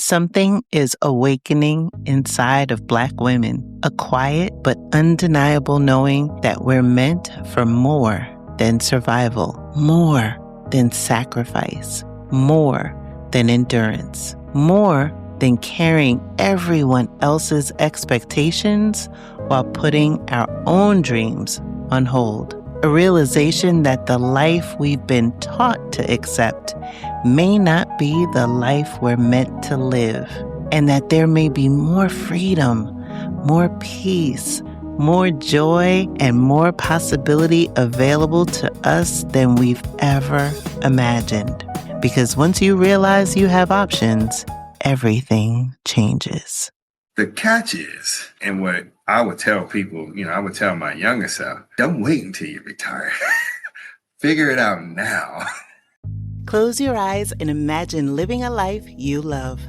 Something is awakening inside of Black women, a quiet but undeniable knowing that we're meant for more than survival, more than sacrifice, more than endurance, more than carrying everyone else's expectations while putting our own dreams on hold. A realization that the life we've been taught to accept may not be the life we're meant to live, and that there may be more freedom, more peace, more joy, and more possibility available to us than we've ever imagined. Because once you realize you have options, everything changes. The catch is, and what I would tell people, I would tell my younger self, don't wait until you retire. Figure it out now. Close your eyes and imagine living a life you love,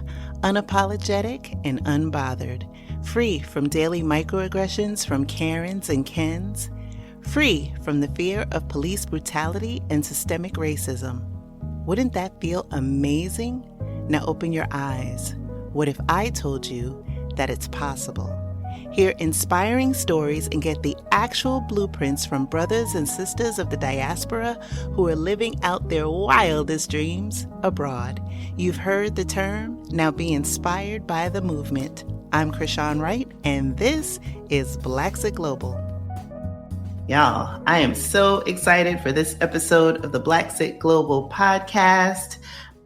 unapologetic and unbothered, free from daily microaggressions from Karens and Kens, free from the fear of police brutality and systemic racism. Wouldn't that feel amazing? Now open your eyes. What if I told you that it's possible? Hear inspiring stories and get the actual blueprints from brothers and sisters of the diaspora who are living out their wildest dreams abroad. You've heard the term, now be inspired by the movement. I'm Krishan Wright, and this is Blaxit Global. Y'all, I am so excited for this episode of the Blaxit Global Podcast.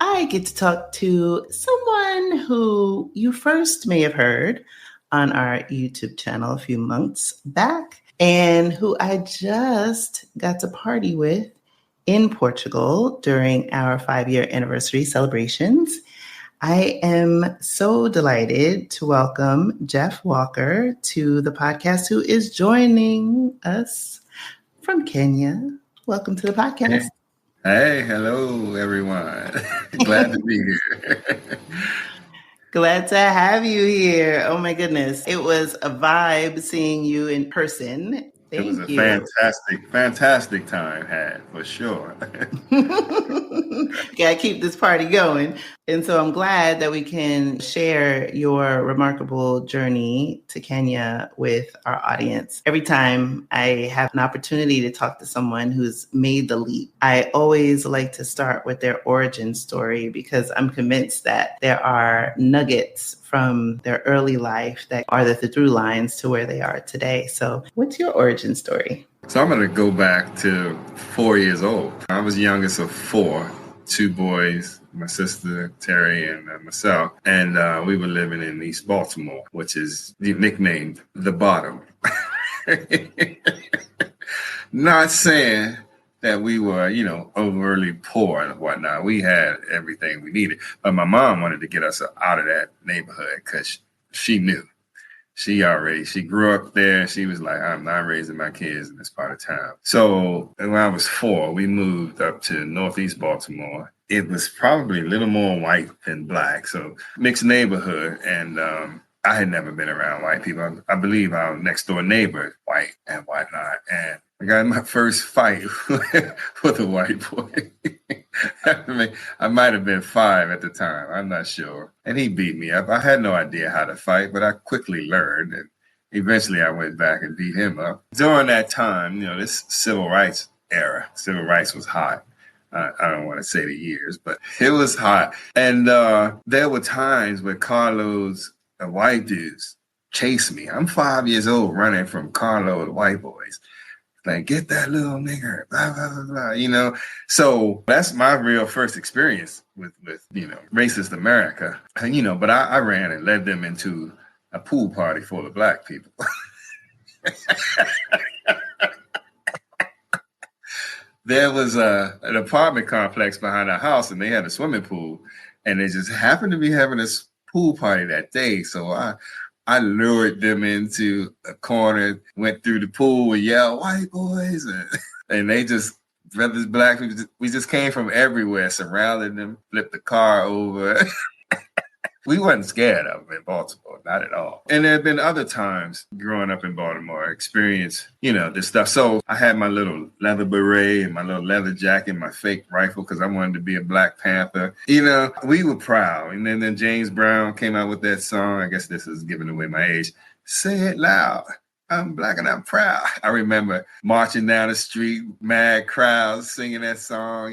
I get to talk to someone who you first may have heard on our YouTube channel a few months back, and who I just got to party with in Portugal during our 5-year anniversary celebrations. I am so delighted to welcome Jeff Walker to the podcast, who is joining us from Kenya. Welcome to the podcast. Hey, hello, everyone. Glad to be here. Glad to have you here. Oh my goodness. It was a vibe seeing you in person. Thank you. It was a fantastic time had, for sure. Gotta keep this party going. And so I'm glad that we can share your remarkable journey to Kenya with our audience. Every time I have an opportunity to talk to someone who's made the leap, I always like to start with their origin story, because I'm convinced that there are nuggets from their early life that are the through lines to where they are today. So what's your origin story? So I'm going to go back to 4 years old. I was youngest of 4, 2 boys, my sister Terry and myself. And we were living in East Baltimore, which is nicknamed the Bottom. Not saying that we were, overly poor and whatnot. We had everything we needed. But my mom wanted to get us out of that neighborhood because she knew. She grew up there. She was like, I'm not raising my kids in this part of town. So when I was 4, we moved up to Northeast Baltimore. It was probably a little more white than Black. So mixed neighborhood. And I had never been around white people. I believe our next door neighbor, white and whatnot. And I got in my first fight with a white boy. I might have been 5 at the time. I'm not sure. And he beat me up. I had no idea how to fight, but I quickly learned. And eventually I went back and beat him up. During that time, this civil rights era, civil rights was hot. I don't want to say the years, but it was hot. And there were times where carloads of white dudes chased me. I'm 5 years old running from carload of white boys. Like, get that little nigger, blah, blah, blah, blah, So that's my real first experience with racist America. And, but I ran and led them into a pool party full of Black people. There was an apartment complex behind our house, and they had a swimming pool, and they just happened to be having a pool party that day. So I lured them into a corner, went through the pool and yelled, white boys. And they just, brothers, Black, we just came from everywhere, surrounded them, flipped the car over. We wasn't scared of them in Baltimore, not at all. And there have been other times growing up in Baltimore, I experienced, this stuff. So I had my little leather beret and my little leather jacket, my fake rifle, because I wanted to be a Black Panther. We were proud. And then James Brown came out with that song. I guess this is giving away my age. Say it loud. I'm Black and I'm proud. I remember marching down the street, mad crowds singing that song,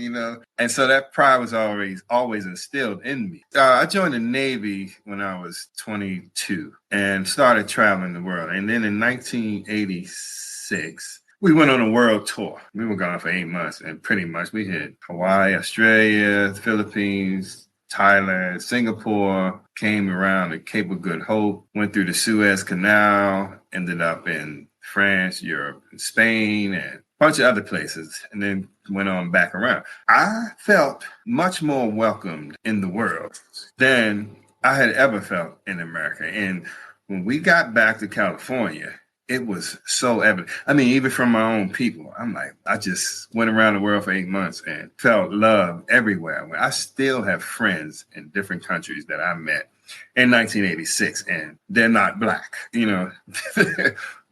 And so that pride was always instilled in me. I joined the Navy when I was 22 and started traveling the world. And then in 1986, we went on a world tour. We were gone for 8 months, and pretty much we hit Hawaii, Australia, Philippines, Thailand, Singapore, came around the Cape of Good Hope, went through the Suez Canal, ended up in France, Europe, and Spain, and a bunch of other places, and then went on back around. I felt much more welcomed in the world than I had ever felt in America. And when we got back to California, it was so evident. I mean, even from my own people, I'm like, I just went around the world for 8 months and felt love everywhere. I still have friends in different countries that I met in 1986, and they're not Black,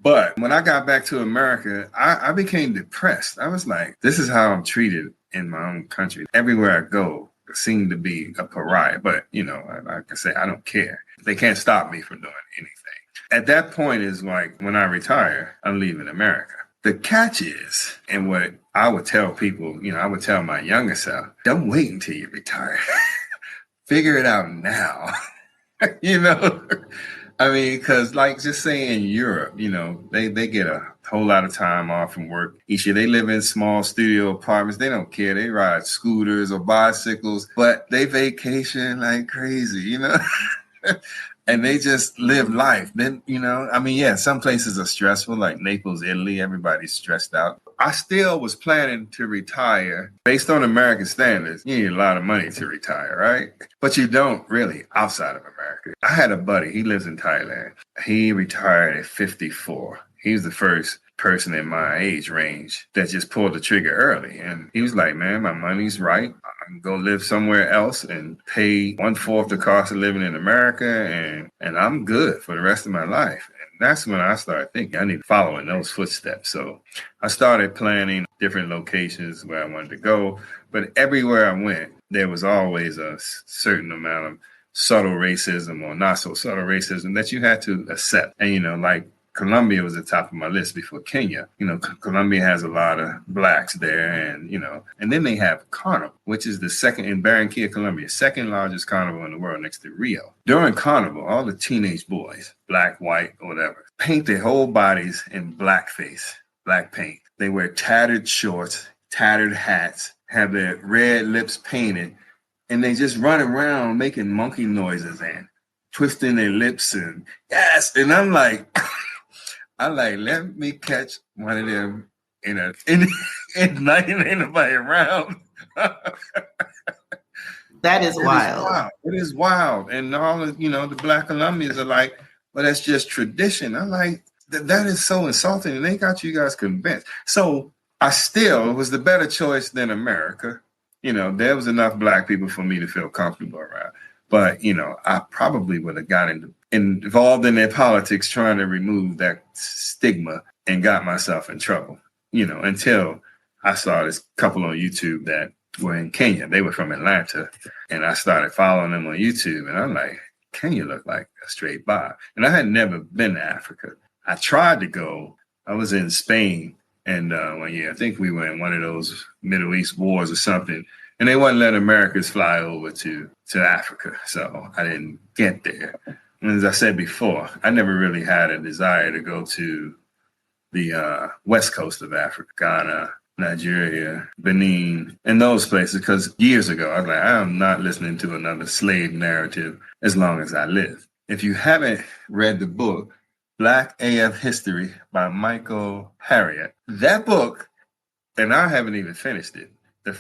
But when I got back to America, I became depressed. I was like, this is how I'm treated in my own country. Everywhere I go, I seem to be a pariah. But, like I say, I don't care. They can't stop me from doing anything. At that point is like when I retire, I'm leaving America. The catch is, and what I would tell people, I would tell my younger self, don't wait until you retire. Figure it out now. I mean, because like just say in Europe, they get a whole lot of time off from work each year. They live in small studio apartments. They don't care. They ride scooters or bicycles, but they vacation like crazy, And they just live life. Then, some places are stressful, like Naples, Italy. Everybody's stressed out. I still was planning to retire based on American standards. You need a lot of money to retire, right? But you don't really outside of America. I had a buddy. He lives in Thailand. He retired at 54. He was the first person in my age range that just pulled the trigger early. And he was like, man, my money's right. I can go live somewhere else and pay 1/4 the cost of living in America, and I'm good for the rest of my life. And that's when I started thinking I need to follow in those footsteps. So I started planning different locations where I wanted to go. But everywhere I went, there was always a certain amount of subtle racism or not so subtle racism that you had to accept. And, like Colombia was at the top of my list before Kenya. Colombia has a lot of Blacks there, and then they have Carnival, which is the second in Barranquilla, Colombia, second largest carnival in the world next to Rio. During Carnival, all the teenage boys, Black, white, or whatever, paint their whole bodies in blackface, black paint. They wear tattered shorts, tattered hats, have their red lips painted, and they just run around making monkey noises and twisting their lips and yes. And I'm like, let me catch one of them in night and ain't nobody around. That is wild. It is wild. And all of, the Black Colombians are like, well, that's just tradition. I'm like, that is so insulting. And they got you guys convinced. So I still was the better choice than America. There was enough Black people for me to feel comfortable around. But, I probably would have gotten involved in their politics trying to remove that stigma and got myself in trouble, until I saw this couple on YouTube that were in Kenya. They were from Atlanta. And I started following them on YouTube. And I'm like, Kenya looked like a straight vibe. And I had never been to Africa. I tried to go. I was in Spain. And one year, I think we were in one of those Middle East wars or something. And they wouldn't let Americans fly over to Africa. So I didn't get there. And as I said before, I never really had a desire to go to the west coast of Africa, Ghana, Nigeria, Benin, and those places. Because years ago, I was like, I'm not listening to another slave narrative as long as I live. If you haven't read the book, Black AF History by Michael Harriot, that book, and I haven't even finished it, the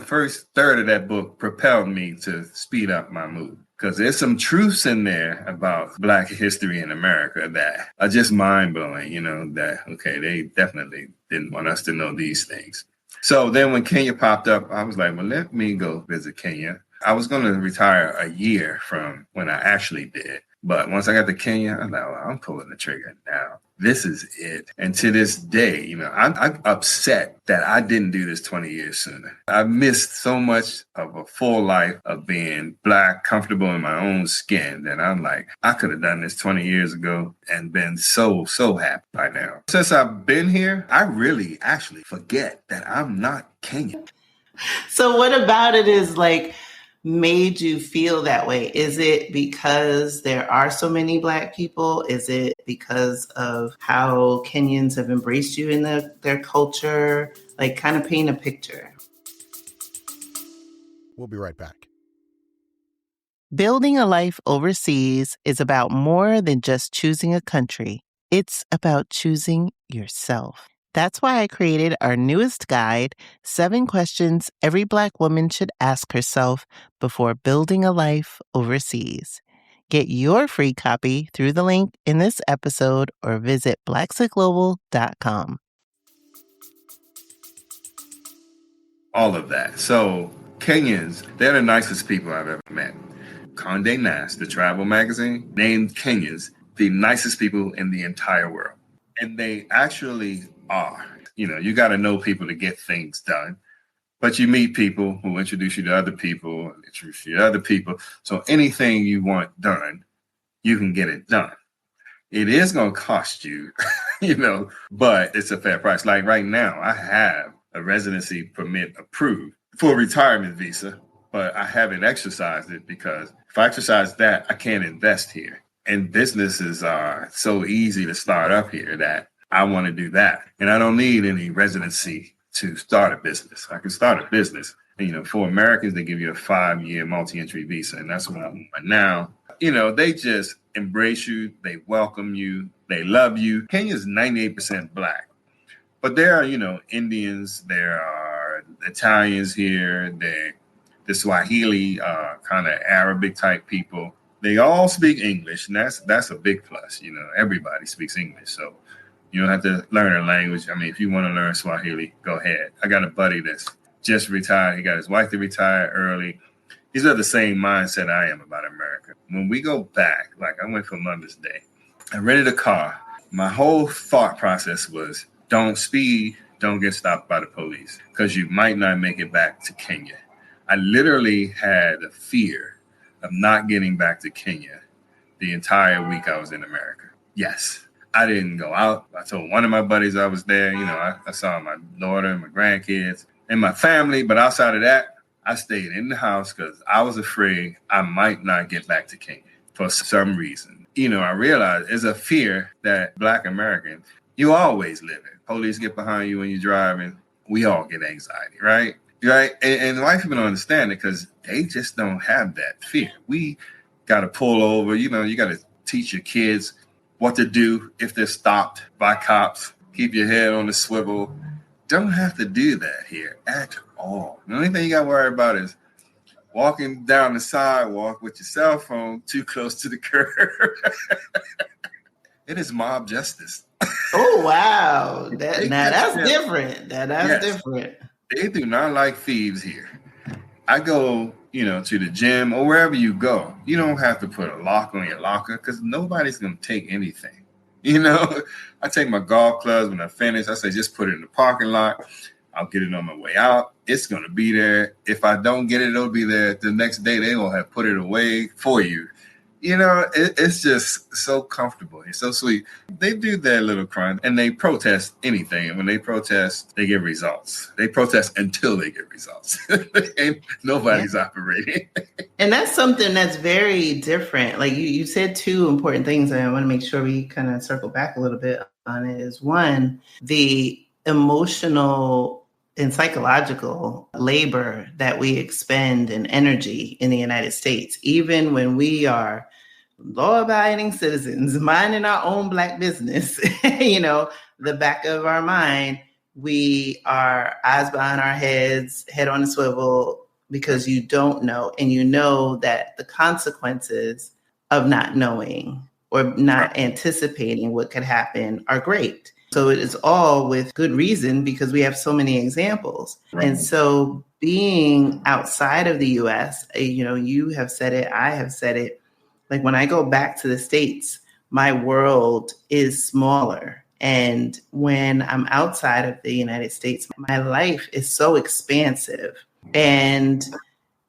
first third of that book propelled me to speed up my move. Because there's some truths in there about Black history in America that are just mind-blowing, that, okay, they definitely didn't want us to know these things. So then when Kenya popped up, I was like, well, let me go visit Kenya. I was going to retire a year from when I actually did. But once I got to Kenya, I'm like, well, I'm pulling the trigger now. This is it. And to this day, I'm upset that I didn't do this 20 years sooner. I missed so much of a full life of being Black, comfortable in my own skin, that I'm like, I could have done this 20 years ago and been so happy right now. Since I've been here, I really actually forget that I'm not Kenyan. So what about it is like made you feel that way? Is it because there are so many Black people? Is it because of how Kenyans have embraced you in their culture? Like, kind of paint a picture. We'll be right back. Building a life overseas is about more than just choosing a country. It's about choosing yourself. That's why I created our newest guide, 7 Questions Every Black Woman Should Ask Herself Before Building a Life Overseas. Get your free copy through the link in this episode or visit blaxitglobal.com. All of that. So Kenyans, they're the nicest people I've ever met. Condé Nast, the travel magazine, named Kenyans the nicest people in the entire world. And they actually are. You got to know people to get things done. But you meet people who introduce you to other people, and introduce you to other people. So anything you want done, you can get it done. It is going to cost you, but it's a fair price. Like right now, I have a residency permit approved for a retirement visa, but I haven't exercised it because if I exercise that, I can't invest here. And businesses are so easy to start up here that I want to do that. And I don't need any residency to start a business. I can start a business. And, for Americans, they give you a 5-year multi-entry visa. And that's what I'm doing now. They just embrace you. They welcome you. They love you. Kenya's 98% Black. But there are, Indians. There are Italians here. The Swahili, kind of Arabic type people. They all speak English. And that's a big plus. Everybody speaks English. So you don't have to learn a language. I mean, if you want to learn Swahili, go ahead. I got a buddy that's just retired. He got his wife to retire early. He's of the same mindset I am about America. When we go back, like I went for Mother's Day, I rented a car. My whole thought process was don't speed, don't get stopped by the police because you might not make it back to Kenya. I literally had a fear of not getting back to Kenya the entire week I was in America. Yes. I didn't go out. I told one of my buddies I was there. I saw my daughter and my grandkids and my family. But outside of that, I stayed in the house because I was afraid I might not get back to Kenya for some reason. I realized there's a fear that Black Americans, you always live in. Police get behind you when you're driving. We all get anxiety, right? Right. And white people don't understand it because they just don't have that fear. We got to pull over. You got to teach your kids what to do if they're stopped by cops. Keep your head on the swivel. Don't have to do that here at all. The only thing you got to worry about is walking down the sidewalk with your cell phone too close to the curb. It is mob justice. Oh, wow. That's different. That's different. They do not like thieves here. I go, to the gym or wherever you go. You don't have to put a lock on your locker because nobody's going to take anything. I take my golf clubs when I finish. I say, just put it in the parking lot. I'll get it on my way out. It's going to be there. If I don't get it, it'll be there the next day. They will have put it away for you. It's just so comfortable. It's so sweet. They do their little crime and they protest anything. And when they protest, they get results. They protest until they get results. And nobody's operating. And that's something that's very different. Like you said 2 important things. And I want to make sure we kind of circle back a little bit on it. Is one, the emotional and psychological labor that we expend and energy in the United States, even when we are law-abiding citizens, minding our own Black business, the back of our mind, we are eyes behind our heads, head on a swivel, because you don't know. And you know that the consequences of not knowing or not anticipating what could happen are great. So it is all with good reason because we have so many examples. Right. And so being outside of the US, you have said it, I have said it. Like when I go back to the States, my world is smaller. And when I'm outside of the United States, my life is so expansive. And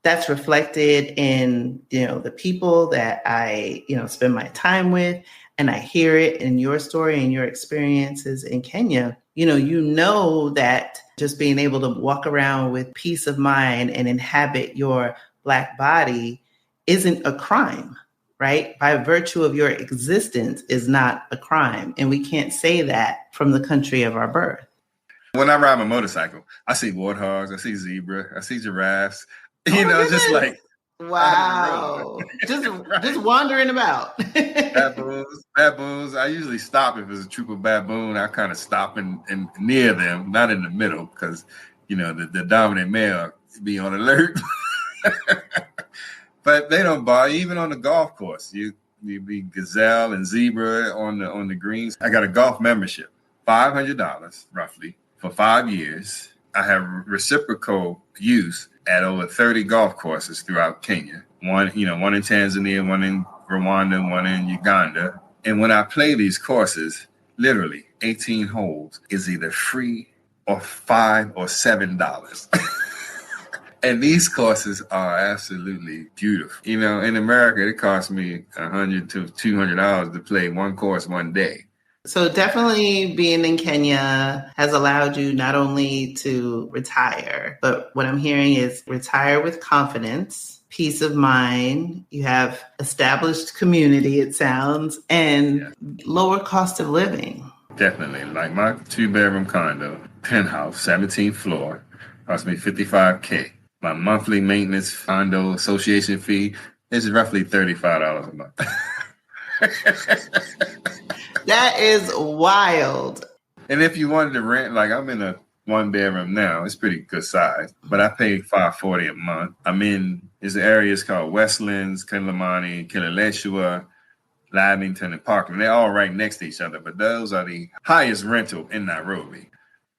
that's reflected in, the people that I, spend my time with. And I hear it in your story and your experiences in Kenya. You know that just being able to walk around with peace of mind and inhabit your Black body isn't a crime, right? By virtue of your existence is not a crime. And we can't say that from the country of our birth. When I ride my motorcycle, I see warthogs, I see zebra, I see giraffes, just like wow, just wandering about. baboons. I usually stop if it's a troop of baboon. I kind of stop and near them, not in the middle, because the dominant male be on alert. But they don't bother. Even on the golf course, you be gazelle and zebra on the greens. I got a golf membership, $500 roughly for 5 years. I have reciprocal use at over 30 golf courses throughout Kenya. One in Tanzania, one in Rwanda, one in Uganda. And when I play these courses, literally 18 holes is either free or $5 or $7. And these courses are absolutely beautiful. In America, it costs me $100 to $200 to play one course one day. So definitely being in Kenya has allowed you not only to retire, but what I'm hearing is retire with confidence, peace of mind. You have established community, it sounds, and lower cost of living. Definitely. Like my 2-bedroom condo, penthouse, 17th floor, cost me $55K. My monthly maintenance condo association fee is roughly $35 a month. That is wild. And if you wanted to rent, like I'm in a 1-bedroom now, it's pretty good size, but I pay $540 a month. I'm in areas called Westlands, Kilimani, Kileleshwa, Lavington, and Parkland. They're all right next to each other, but those are the highest rental in Nairobi.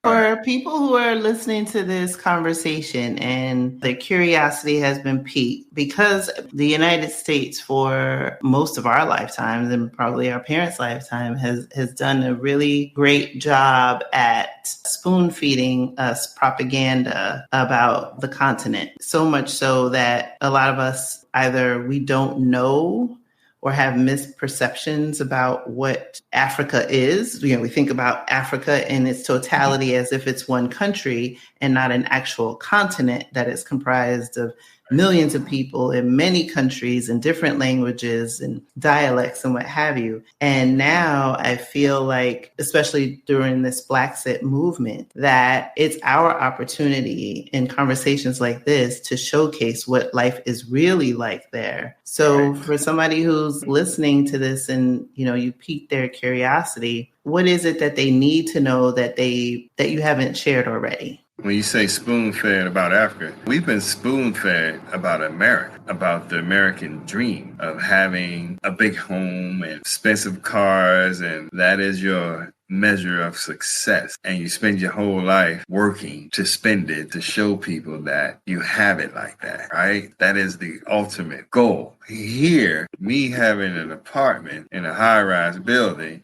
For people who are listening to this conversation and their curiosity has been piqued, because the United States for most of our lifetimes and probably our parents' lifetime has done a really great job at spoon feeding us propaganda about the continent. So much so that a lot of us either we don't know or have misperceptions about what Africa is. We think about Africa in its totality as if it's one country and not an actual continent that is comprised of millions of people in many countries and different languages and dialects and what have you. And now I feel like, especially during this Blaxit movement, that it's our opportunity in conversations like this to showcase what life is really like there. So for somebody who's listening to this and, you piqued their curiosity, what is it that they need to know that you haven't shared already? When you say spoon-fed about Africa, we've been spoon-fed about America, about the American dream of having a big home and expensive cars, and that is your measure of success. And you spend your whole life working to spend it, to show people that you have it like that, right? That is the ultimate goal. Here, me having an apartment in a high-rise building,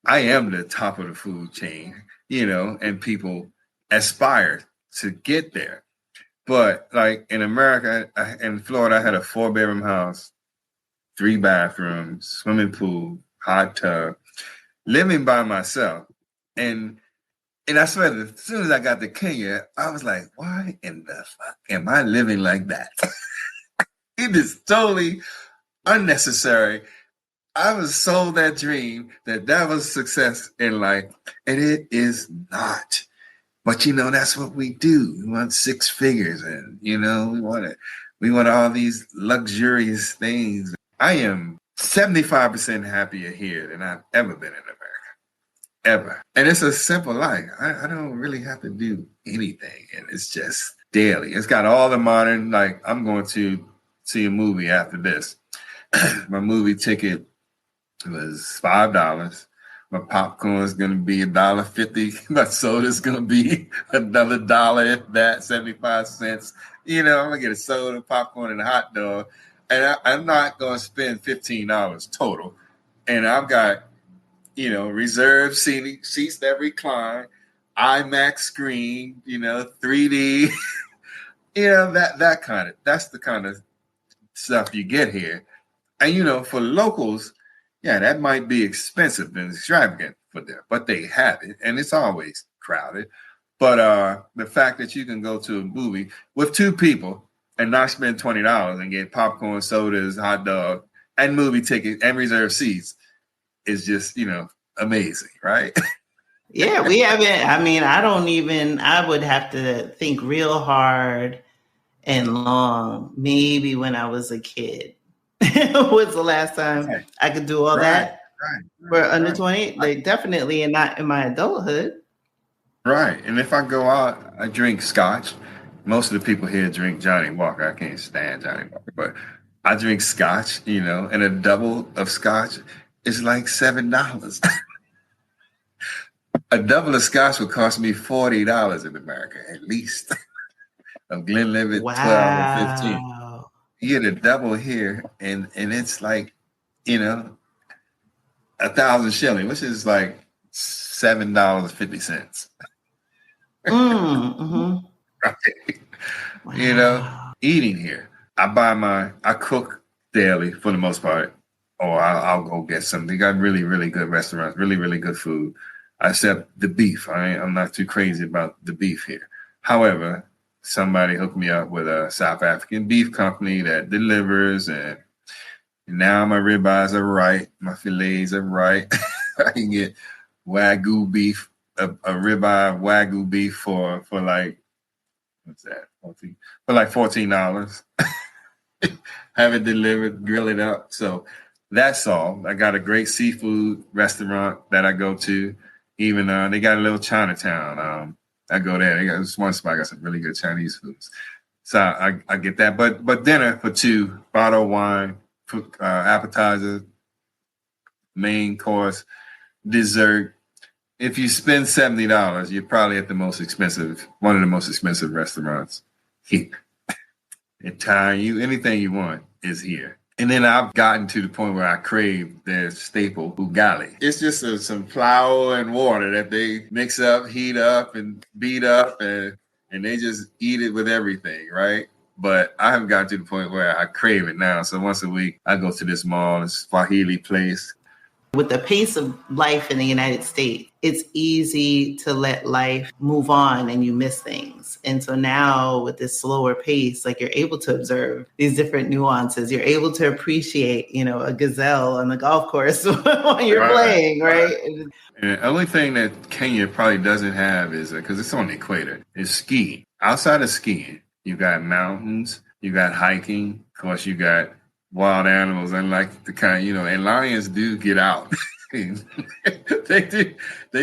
I am the top of the food chain, and people aspire to get there. But like in America, in Florida, I had a 4-bedroom house, 3 bathrooms, swimming pool, hot tub, living by myself. And I swear, as soon as I got to Kenya, I was like, why in the fuck am I living like that? It is totally unnecessary. I was sold that dream that was success in life, and it is not. But that's what we do. We want 6 figures, and we want all these luxurious things. I am 75% happier here than I've ever been in America, ever. And it's a simple life. I don't really have to do anything, and it's just daily. It's got all the modern. Like I'm going to see a movie after this. My movie ticket was $5. My popcorn is gonna be $1.50. My soda is gonna be another dollar, if that, 75 cents. I'm gonna get a soda, popcorn, and a hot dog, and I'm not gonna spend $15 total. And I've got reserved seats that recline, IMAX screen, 3D, that's the kind of stuff you get here. And for locals, yeah, that might be expensive and extravagant for them, but they have it, and it's always crowded. But the fact that you can go to a movie with two people and not spend $20 and get popcorn, sodas, hot dog, and movie ticket and reserved seats is just, amazing, right? Yeah, we haven't. I mean, I would have to think real hard and long, maybe when I was a kid. Was the last time I could do all that for under 20? Like, definitely, and not in my adulthood. Right. And if I go out, I drink scotch. Most of the people here drink Johnny Walker. I can't stand Johnny Walker, but I drink scotch, and a double of scotch is like $7. A double of scotch would cost me $40 in America, at least. Of Glenlivet, 12 or 15. You get a double here, and it's like, 1,000 shilling, which is like $7.50. Mm-hmm. Right. Wow. Eating here. I cook daily for the most part, or I'll go get something. They got really, really good restaurants, really, really good food, except the beef. I'm not too crazy about the beef here. However, somebody hooked me up with a South African beef company that delivers, and now my ribeyes are right, my fillets are right. I can get Wagyu beef, a ribeye Wagyu beef for like, what's that? For like $14. Have it delivered, grill it up. So that's all. I got a great seafood restaurant that I go to. Even they got a little Chinatown. I go there. They got this one spot got some really good Chinese foods. So I get that. But dinner for two, bottle of wine, appetizer, main course, dessert. If you spend $70, you're probably at one of the most expensive restaurants here. Anything you want is here. And then I've gotten to the point where I crave their staple, ugali. It's just some flour and water that they mix up, heat up, and beat up, and they just eat it with everything, right? But I haven't gotten to the point where I crave it now. So once a week, I go to this mall, this Swahili place. With the pace of life in the United States, it's easy to let life move on and you miss things. And so now with this slower pace, like, you're able to observe these different nuances. You're able to appreciate, a gazelle on the golf course when you're playing, right? And the only thing that Kenya probably doesn't have is, because it's on the equator, is skiing. Outside of skiing, you got mountains, you got hiking, of course you got wild animals, unlike the kind, and lions do get out. They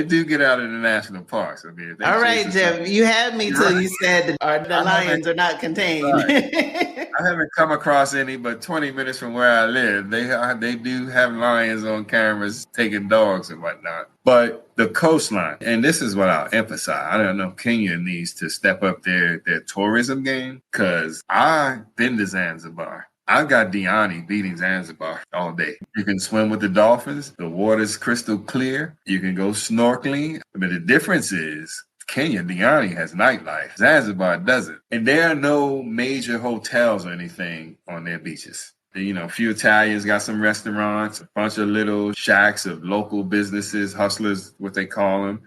do get out in the national parks. I mean, all right, Jeff, you had me till you said the lions are not contained. Right. I haven't come across any, but 20 minutes from where I live, they do have lions on cameras taking dogs and whatnot. But the coastline, and this is what I'll emphasize, I don't know, Kenya needs to step up their tourism game, because I've been to Zanzibar. I've got Diani beating Zanzibar all day. You can swim with the dolphins. The water's crystal clear. You can go snorkeling. But the difference is Kenya, Diani has nightlife. Zanzibar doesn't. And there are no major hotels or anything on their beaches. A few Italians got some restaurants, a bunch of little shacks of local businesses, hustlers, what they call them,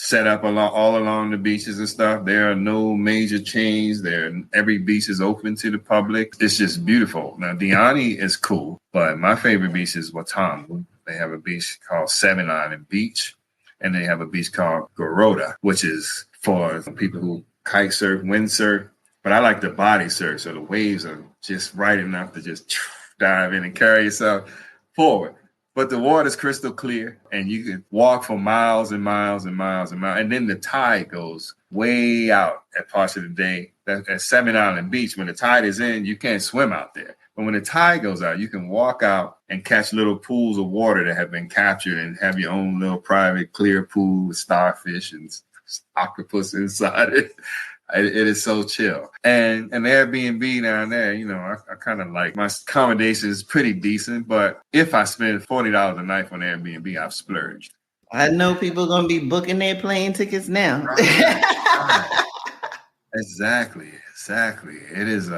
set up all along the beaches and stuff. There are no major chains. Every beach is open to the public. It's just beautiful. Now, Diani is cool, but my favorite beach is Watamu. They have a beach called Seven Island Beach, and they have a beach called Garoda, which is for people who kite surf, windsurf. But I like the body surf, so the waves are just right enough to just dive in and carry yourself forward. But the water's crystal clear, and you can walk for miles and miles and miles and miles. And then the tide goes way out at parts of the day. At Seven Island Beach, when the tide is in, you can't swim out there. But when the tide goes out, you can walk out and catch little pools of water that have been captured and have your own little private clear pool with starfish and octopus inside it. It is so chill. And an Airbnb down there, I kind of like my accommodation is pretty decent. But if I spend $40 a night on Airbnb, I've splurged. I know people are going to be booking their plane tickets now. Right. Exactly. It is.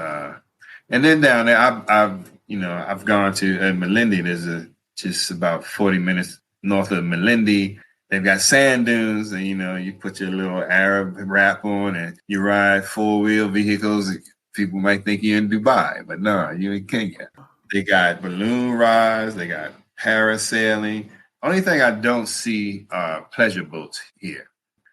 And then down there, I've gone to Malindi. There's just about 40 minutes north of Malindi. They've got sand dunes, and you put your little Arab wrap on, and you ride 4-wheel vehicles. People might think you're in Dubai, but no, you're in Kenya. They got balloon rides. They got parasailing. Only thing I don't see are pleasure boats here.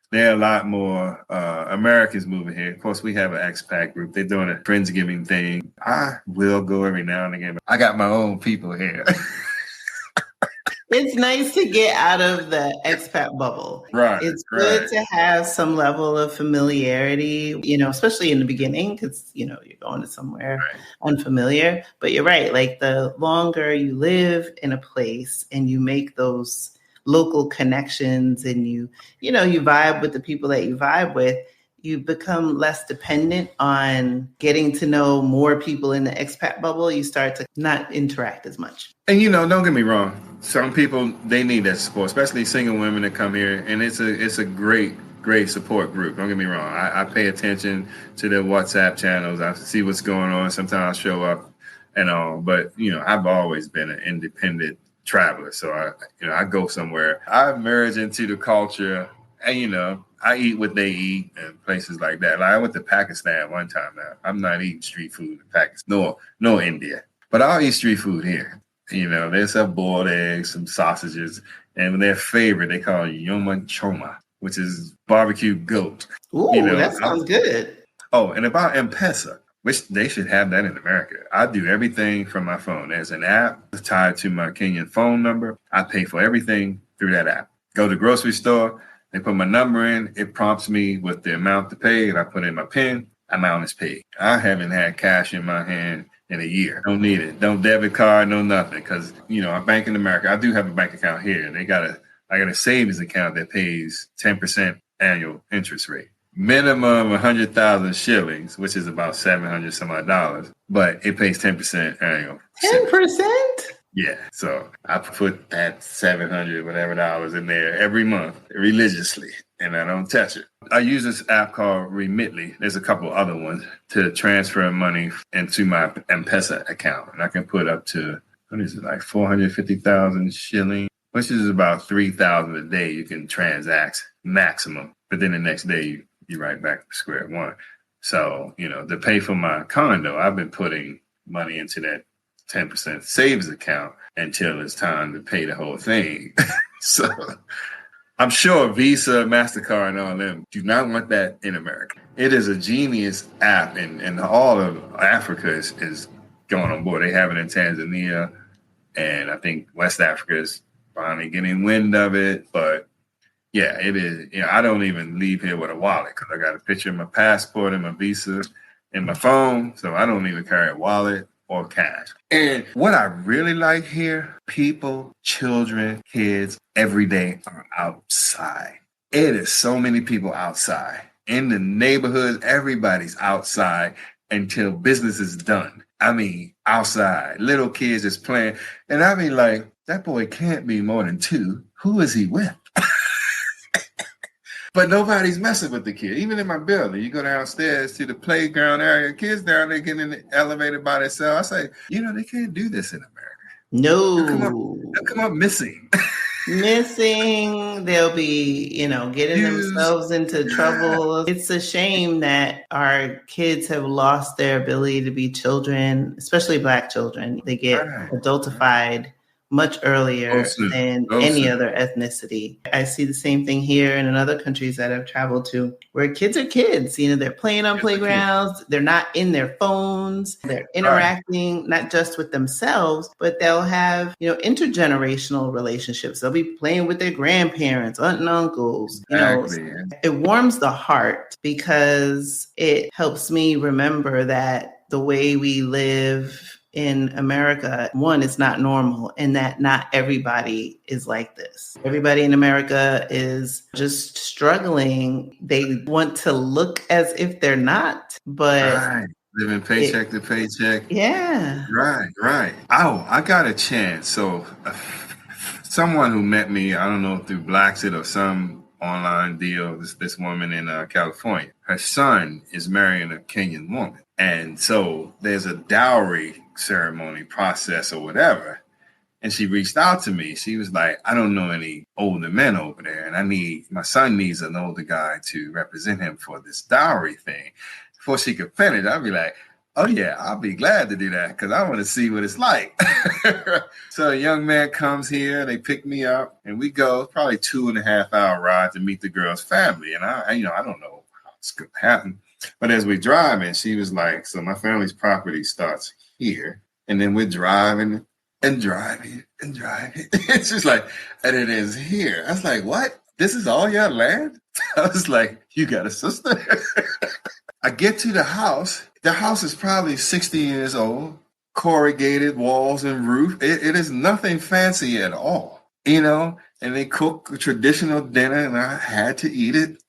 There are a lot more Americans moving here. Of course, we have an expat group. They're doing a Friendsgiving thing. I will go every now and again. But I got my own people here. It's nice to get out of the expat bubble. Right. It's good to have some level of familiarity, especially in the beginning, because, you're going to somewhere unfamiliar. But you're right. Like the longer you live in a place and you make those local connections and you vibe with the people that you vibe with, you become less dependent on getting to know more people in the expat bubble. You start to not interact as much. And, don't get me wrong. Some people, they need that support, especially single women that come here. And it's a great support group. Don't get me wrong. I pay attention to their WhatsApp channels. I see what's going on. Sometimes I show up and all. But, I've always been an independent traveler. So, I go somewhere. I merge into the culture and, I eat what they eat and places like that. Like I went to Pakistan one time now. I'm not eating street food in Pakistan, nor India. But I'll eat street food here. They sell boiled eggs, some sausages, and their favorite, they call it yoma choma, which is barbecue goat. Ooh, that sounds good. Oh, and about M-Pesa, which they should have that in America. I do everything from my phone. There's an app tied to my Kenyan phone number. I pay for everything through that app. Go to the grocery store. They put my number in. It prompts me with the amount to pay, and I put in my PIN. Amount is paid. I haven't had cash in my hand in a year. Don't need it. No debit card, no nothing. Because, I bank in America. I do have a bank account here. I got a savings account that pays 10% annual interest rate. Minimum 100,000 shillings, which is about $700 some odd dollars. But it pays 10% annual. 10%? Yeah, so I put that $700 whatever dollars in there every month religiously, and I don't touch it. I use this app called Remitly. There's a couple other ones to transfer money into my M-Pesa account, and I can put up to like 450,000 shillings, which is about 3,000 a day. You can transact maximum, but then the next day you're right back to square one. So to pay for my condo, I've been putting money into that 10% savings account until it's time to pay the whole thing. So I'm sure Visa, MasterCard, and all of them do not want that in America. It is a genius app, and all of Africa is going on board. They have it in Tanzania, and I think West Africa is finally getting wind of it. But yeah, it is. I don't even leave here with a wallet because I got a picture of my passport and my Visa in my phone, so I don't even carry a wallet or cash. And what I really like here, people, children, kids, every day are outside. It is so many people outside. In the neighborhood, everybody's outside until business is done. I mean, outside, little kids just playing. And I mean, like, that boy can't be more than 2. Who is he with? But nobody's messing with the kid. Even in my building, you go downstairs to the playground area, kids down there getting in the elevator by themselves. I say, they can't do this in America. No. They'll come up missing. Missing. They'll be, getting themselves into trouble. It's a shame that our kids have lost their ability to be children, especially Black children. They get adultified much earlier than any other ethnicity. I see the same thing here and in other countries that I've traveled to, where kids are kids. They're playing on playgrounds. They're not in their phones. They're interacting not just with themselves, but they'll have, intergenerational relationships. They'll be playing with their grandparents, aunt and uncles. It warms the heart because it helps me remember that the way we live in America, one, is not normal, and that not everybody is like this. Everybody in America is just struggling. They want to look as if they're not, but Right. Living paycheck to paycheck. yeah. Right. Oh, I got a chance. So, someone who met me, I don't know, through Blaxit or some online deal, this woman in California, her son is marrying a Kenyan woman. And so there's a dowry ceremony process or whatever. And she reached out to me. She was like, I don't know any older men over there. And my son needs an older guy to represent him for this dowry thing. Before she could finish, I'd be like, oh yeah, I'll be glad to do that because I want to see what it's like. So a young man comes here, they pick me up, and we go probably 2.5 hour ride to meet the girl's family. And I don't know how it's going to happen. But as we drive, and she was like, so my family's property starts here, and then we're driving and driving and driving. It's just like, and it is here. I was like, what? This is all your land? I was like, you got a sister? I get to the house. The house is probably 60 years old, corrugated walls and roof. It is nothing fancy at all, and they cook a traditional dinner, and I had to eat it,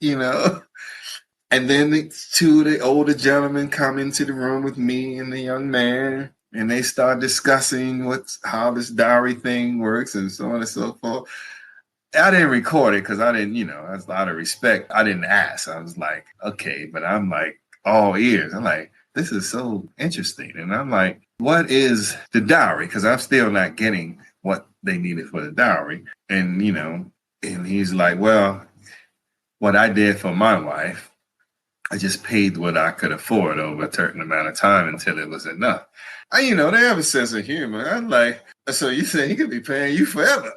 And then the older gentlemen come into the room with me and the young man, and they start discussing how this dowry thing works and so on and so forth. I didn't record it because I didn't, out of respect, I didn't ask. I was like, okay, but I'm like all ears. I'm like, this is so interesting. And I'm like, what is the dowry? Because I'm still not getting what they needed for the dowry. And, and he's like, well, what I did for my wife, I just paid what I could afford over a certain amount of time until it was enough. They have a sense of humor. I'm like, so you say he could be paying you forever?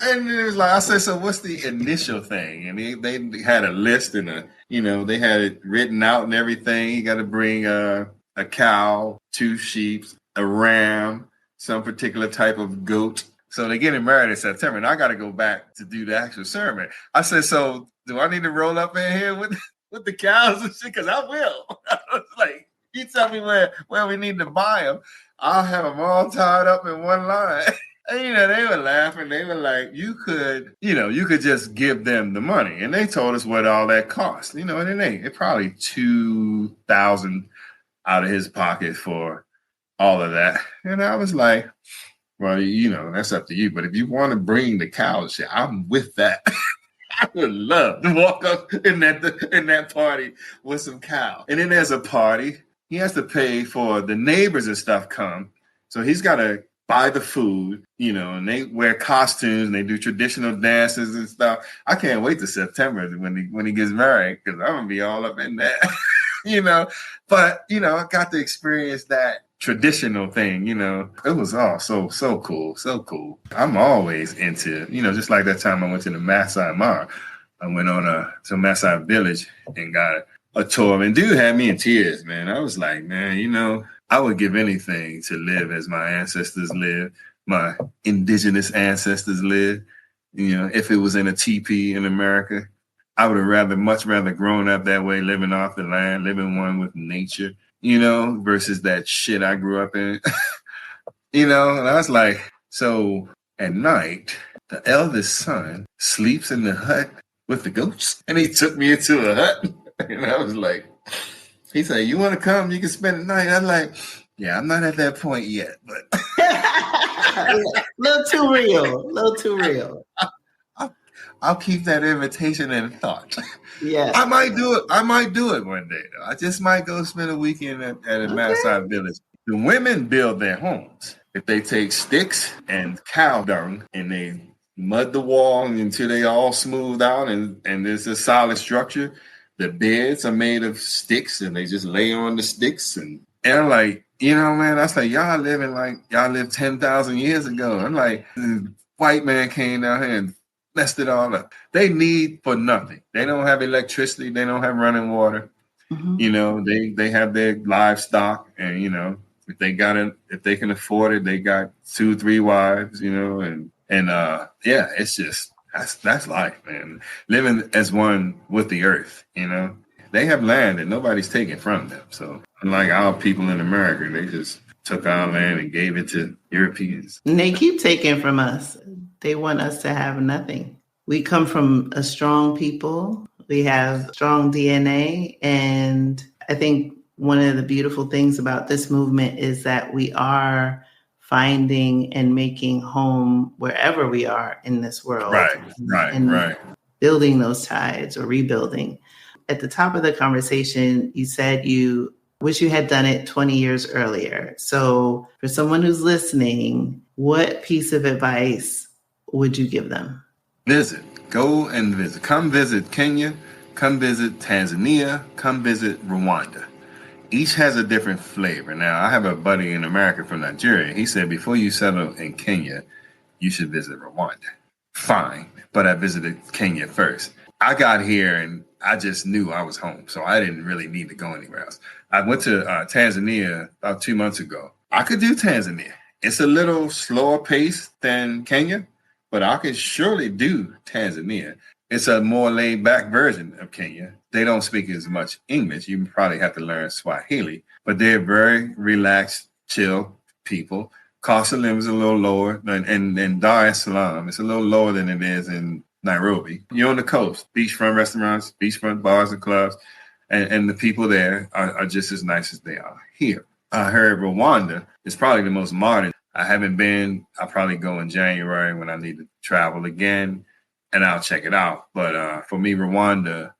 And it was like, I said, so what's the initial thing? And they had a list and they had it written out and everything. You got to bring a cow, 2 sheep, a ram, some particular type of goat. So they're getting married in September, and I got to go back to do the actual ceremony. I said, so do I need to roll up in here with the cows and shit? Because I will. I was like, you tell me where we need to buy them. I'll have them all tied up in one line. And, they were laughing. They were like, you could just give them the money. And they told us what all that cost, and it probably $2,000 out of his pocket for all of that. And I was like, well, that's up to you. But if you want to bring the cows, I'm with that. I would love to walk up in that party with some cow. And then there's a party. He has to pay for the neighbors and stuff come. So he's got to buy the food, and they wear costumes and they do traditional dances and stuff. I can't wait to September when he gets married because I'm going to be all up in that, But, I got to experience that traditional thing, It was all so cool, so cool. I'm always into, just like that time I went to the Masai Mara. I went on to Masai Village and got a tour. And dude had me in tears, man. I was like, man, I would give anything to live as my ancestors lived, my indigenous ancestors lived. If it was in a teepee in America, I would have much rather grown up that way, living off the land, living one with nature, versus that shit I grew up in. And I was like, so at night, the eldest son sleeps in the hut with the goats. And he took me into a hut. And I was like, he said, you want to come? You can spend the night. I'm like, yeah, I'm not at that point yet, but a little too real. I'll keep that invitation in thought. Yeah, I might do it one day, though. I just might go spend a weekend at a Maasai village. The women build their homes. If they take sticks and cow dung and they mud the wall until they all smooth out and there's a solid structure. The beds are made of sticks and they just lay on the sticks. And I'm like, man, I was like, y'all lived 10,000 years ago. I'm like, the white man came down here and messed it all up. They need for nothing. They don't have electricity. They don't have running water. Mm-hmm. They have their livestock and, if they can afford it, they got 2-3 wives, it's just, that's life, man. Living as one with the earth, They have land that nobody's taking from them. So unlike our people in America, they just took our land and gave it to Europeans. And they keep taking from us. They want us to have nothing. We come from a strong people. We have strong DNA. And I think one of the beautiful things about this movement is that we are finding and making home wherever we are in this world. Right. Building those ties or rebuilding. At the top of the conversation, you said you wish you had done it 20 years earlier. So for someone who's listening, what piece of advice would you give them? Visit. Go and visit. Come visit Kenya. Come visit Tanzania. Come visit Rwanda. Each has a different flavor. Now, I have a buddy in America from Nigeria. He said, before you settle in Kenya, you should visit Rwanda. Fine. But I visited Kenya first. I got here and I just knew I was home. So I didn't really need to go anywhere else. I went to Tanzania about 2 months ago. I could do Tanzania. It's a little slower pace than Kenya, but I could surely do Tanzania. It's a more laid back version of Kenya. They don't speak as much English. You probably have to learn Swahili, but they're very relaxed, chill people. Cost of living is a little lower than Dar es Salaam. It's a little lower than it is in Nairobi. You're on the coast, beachfront restaurants, beachfront bars and clubs, and the people there are just as nice as they are here. I heard Rwanda is probably the most modern. I haven't been. I'll probably go in January when I need to travel again, and I'll check it out. But for me, Rwanda,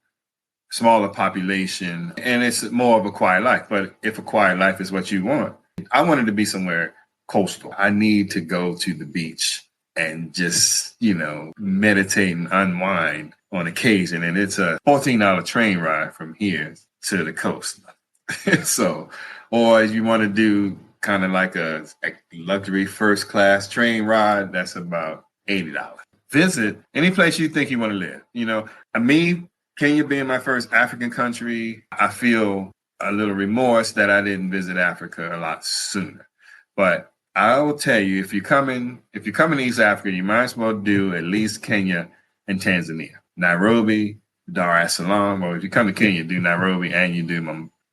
smaller population, and it's more of a quiet life. But if a quiet life is what you want, I wanted to be somewhere coastal. I need to go to the beach and just, meditate and unwind on occasion. And it's a $14 train ride from here to the coast. So, or if you want to do kind of like a luxury first class train ride, that's about $80. Visit any place you think you want to live. Me, Kenya being my first African country, I feel a little remorse that I didn't visit Africa a lot sooner. But I will tell you, if you come in East Africa, you might as well do at least Kenya and Tanzania. Nairobi, Dar es Salaam, or if you come to Kenya, do Nairobi and you do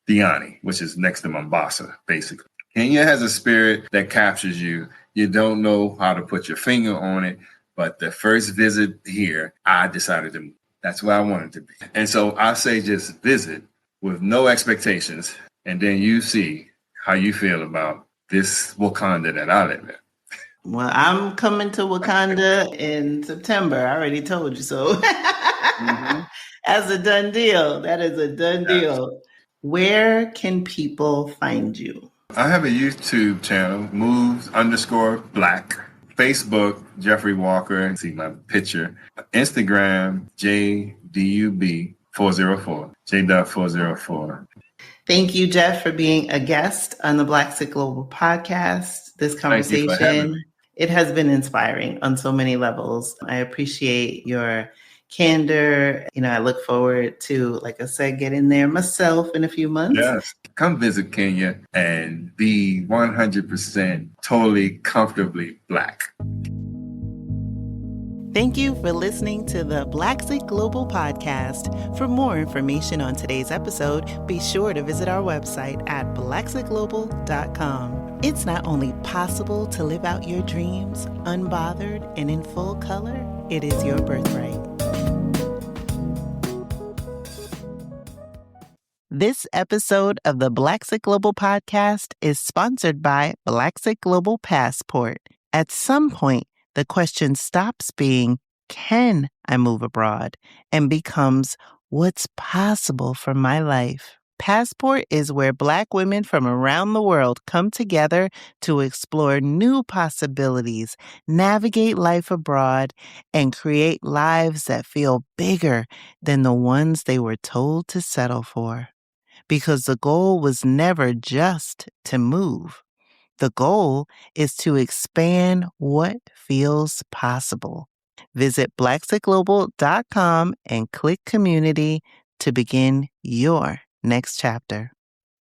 Diani, which is next to Mombasa, basically. Kenya has a spirit that captures you. You don't know how to put your finger on it, but the first visit here, I decided to move. That's where I wanted to be. And so I say just visit with no expectations, and then you see how you feel about this Wakanda that I live in. Well, I'm coming to Wakanda in September. I already told you so. Mm-hmm. As a done deal. That is a done deal. Where can people find you? I have a YouTube channel, moves_black. Facebook, Jeffrey Walker. See my picture. Instagram, JDUB404. JDUB404. Thank you, Jeff, for being a guest on the Blaxit Global Podcast. This conversation, it has been inspiring on so many levels. I appreciate your candor. I look forward to, like I said, getting there myself in a few months. Yes. Come visit Kenya and be 100% totally comfortably Black. Thank you for listening to the Blaxit Global Podcast. For more information on today's episode, be sure to visit our website at blaxitglobal.com. It's not only possible to live out your dreams unbothered and in full color, it is your birthright. This episode of the Blaxit Global Podcast is sponsored by Blaxit Global Passport. At some point, the question stops being, can I move abroad? And becomes, what's possible for my life? Passport is where Black women from around the world come together to explore new possibilities, navigate life abroad, and create lives that feel bigger than the ones they were told to settle for. Because the goal was never just to move. The goal is to expand what feels possible. Visit blaxitglobal.com and click community to begin your next chapter.